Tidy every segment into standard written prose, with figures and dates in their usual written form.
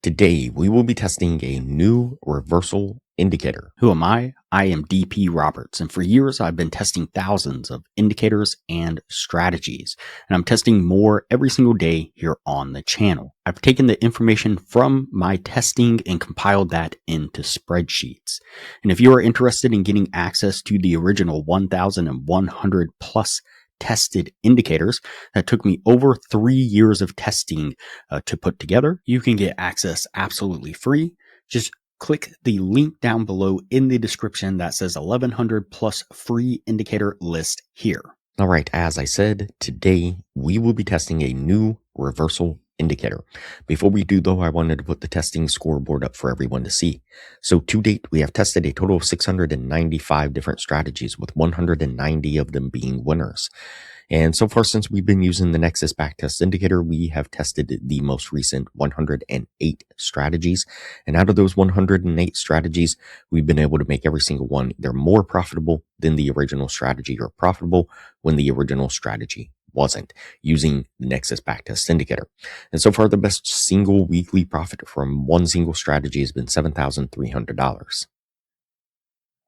Today, we will be testing a new reversal indicator. Who am I? I am DP Roberts, and for years I've been testing thousands of indicators and strategies, and I'm testing more every single day here on the channel. I've taken the information from my testing and compiled that into spreadsheets. And if you are interested in getting access to the original 1,100 plus tested indicators that took me over 3 years of testing to put together, you can get access absolutely free. Just click the link down below in the description that says 1100 plus free indicator list here. All right, as I said, today we will be testing a new reversal indicator. Before we do though, I wanted to put the testing scoreboard up for everyone to see. So to date, we have tested a total of 695 different strategies, with 190 of them being winners. And so far, since we've been using the Nexus backtest indicator, we have tested the most recent 108 strategies. And out of those 108 strategies, we've been able to make every single one either more profitable than the original strategy or profitable when the original strategy wasn't, using the Nexus backtest indicator. And so far, the best single weekly profit from one single strategy has been $7,300.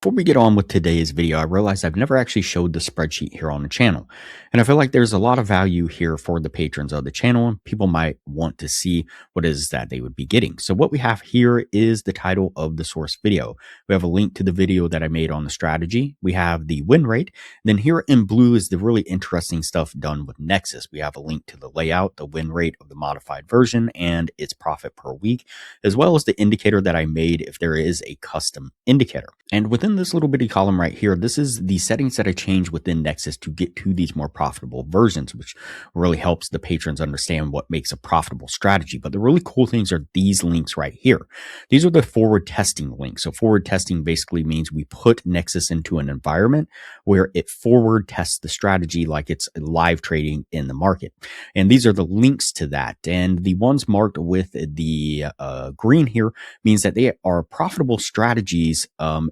Before we get on with today's video, I realized I've never actually showed the spreadsheet here on the channel. And I feel like there's a lot of value here for the patrons of the channel, and people might want to see what it is that they would be getting. So what we have here is the title of the source video. We have a link to the video that I made on the strategy. We have the win rate. Then here in blue is the really interesting stuff done with Nexus. We have a link to the layout, the win rate of the modified version, and its profit per week, as well as the indicator that I made if there is a custom indicator. And within this little bitty column right here, this is the settings that I changed within Nexus to get to these more profitable versions, which really helps the patrons understand what makes a profitable strategy. But the really cool things are these links right here. These are the forward testing links. So forward testing basically means we put Nexus into an environment where it forward tests the strategy like it's live trading in the market. And these are the links to that. And the ones marked with the green here means that they are profitable strategies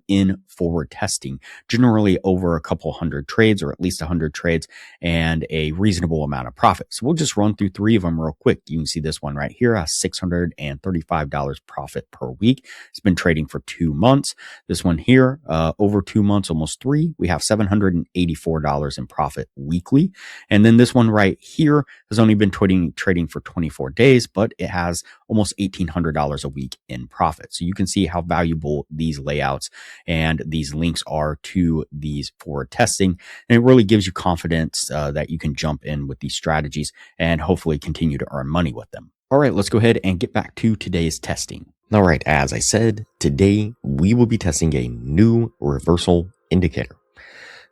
in forward testing, generally over a couple hundred trades, or at least 100 trades, and a reasonable amount of profit. So we'll just run through 3 of them real quick. You can see this one right here, $635 profit per week. It's been trading for 2 months. This one here, over 2 months, almost 3, we have $784 in profit weekly. And then this one right here has only been trading for 24 days, but it has almost $1,800 a week in profit. So you can see how valuable these layouts and these links are to these forward testing. And it really gives you confidence that you can jump in with these strategies and hopefully continue to earn money with them. All right, let's go ahead and get back to today's testing. All right, as I said, today we will be testing a new reversal indicator.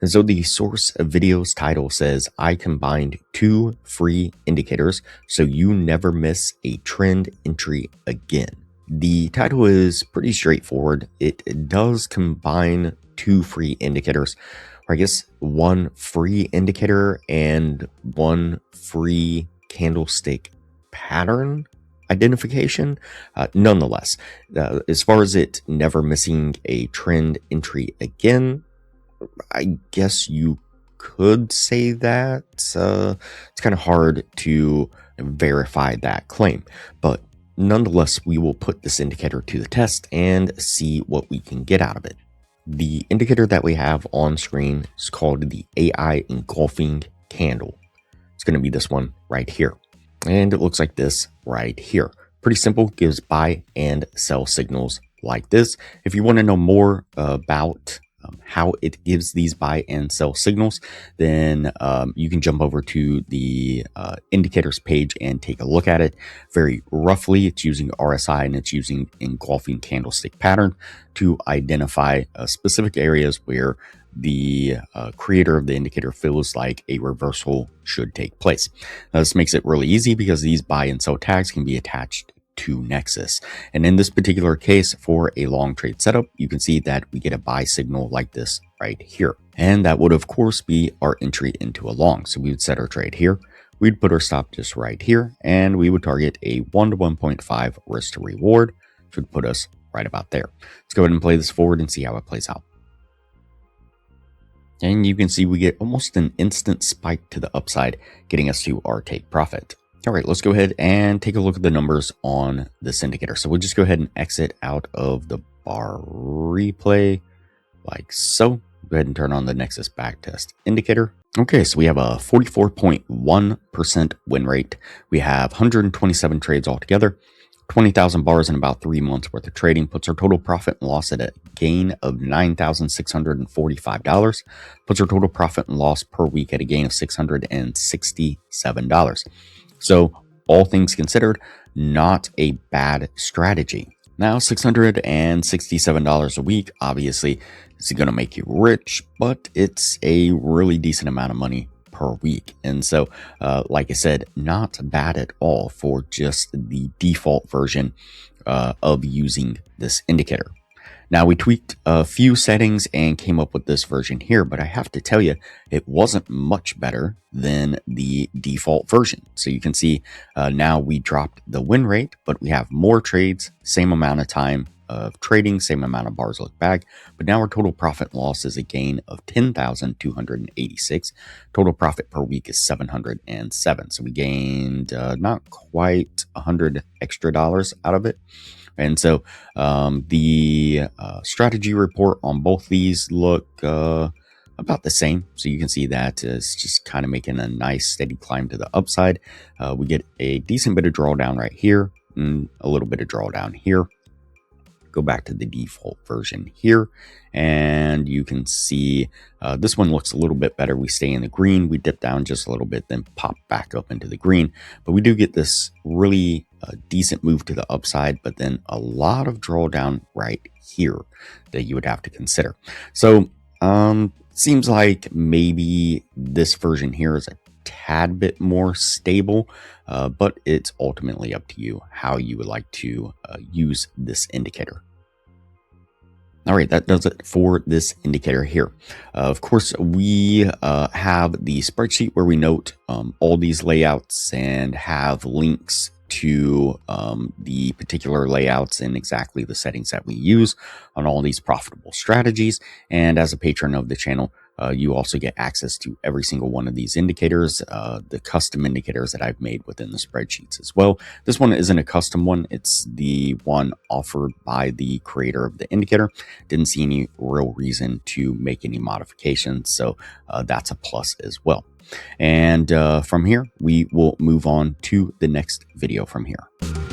And so the source of video's title says, I combined 2 free indicators so you never miss a trend entry again. The title is pretty straightforward. It does combine 2 free indicators, or I guess 1 free indicator and 1 free candlestick pattern identification. Nonetheless, as far as it never missing a trend entry again, I guess you could say that. It's kind of hard to verify that claim, but nonetheless, we will put this indicator to the test and see what we can get out of it. The indicator that we have on screen is called the AI engulfing candle. It's going to be this one right here. And it looks like this right here. Pretty simple, gives buy and sell signals like this. If you want to know more about how it gives these buy and sell signals, then you can jump over to the indicators page and take a look at it. Very roughly, it's using RSI and it's using engulfing candlestick pattern to identify specific areas where the creator of the indicator feels like a reversal should take place. Now, this makes it really easy because these buy and sell tags can be attached to Nexus. And in this particular case, for a long trade setup, you can see that we get a buy signal like this right here. And that would of course be our entry into a long. So we would set our trade here. We'd put our stop just right here, and we would target a 1 to 1.5 risk to reward, which would put us right about there. Let's go ahead and play this forward and see how it plays out. And you can see we get almost an instant spike to the upside, getting us to our take profit. All right, let's go ahead and take a look at the numbers on this indicator. So we'll just go ahead and exit out of the bar replay like so. Go ahead and turn on the Nexus backtest indicator. Okay, so we have a 44.1% win rate. We have 127 trades altogether. 20,000 bars in about 3 months worth of trading puts our total profit and loss at a gain of $9,645. Puts our total profit and loss per week at a gain of $667. So all things considered, not a bad strategy. Now, $667 a week, obviously, is going to make you rich, but it's a really decent amount of money per week. And so, like I said, not bad at all for just the default version of using this indicator. Now, we tweaked a few settings and came up with this version here, but I have to tell you, it wasn't much better than the default version. So you can see now we dropped the win rate, but we have more trades, same amount of time of trading, same amount of bars look back, but now our total profit and loss is a gain of 10,286. Total profit per week is 707. So we gained not quite $100 extra out of it. And so the strategy report on both these look about the same. So you can see that it's just kind of making a nice steady climb to the upside. We get a decent bit of drawdown right here and a little bit of drawdown here. Go back to the default version here, and you can see this one looks a little bit better. We stay in the green, we dip down just a little bit, then pop back up into the green, but we do get this really decent move to the upside, but then a lot of drawdown right here that you would have to consider. So seems like maybe this version here is a tad bit more stable, but it's ultimately up to you how you would like to use this indicator. All right, that does it for this indicator here. Of course, we have the spreadsheet where we note all these layouts and have links to the particular layouts and exactly the settings that we use on all these profitable strategies. And as a patron of the channel, you also get access to every single one of these indicators, the custom indicators that I've made within the spreadsheets as well. This one isn't a custom one. It's the one offered by the creator of the indicator. Didn't see any real reason to make any modifications. So that's a plus as well. And from here, we will move on to the next video from here.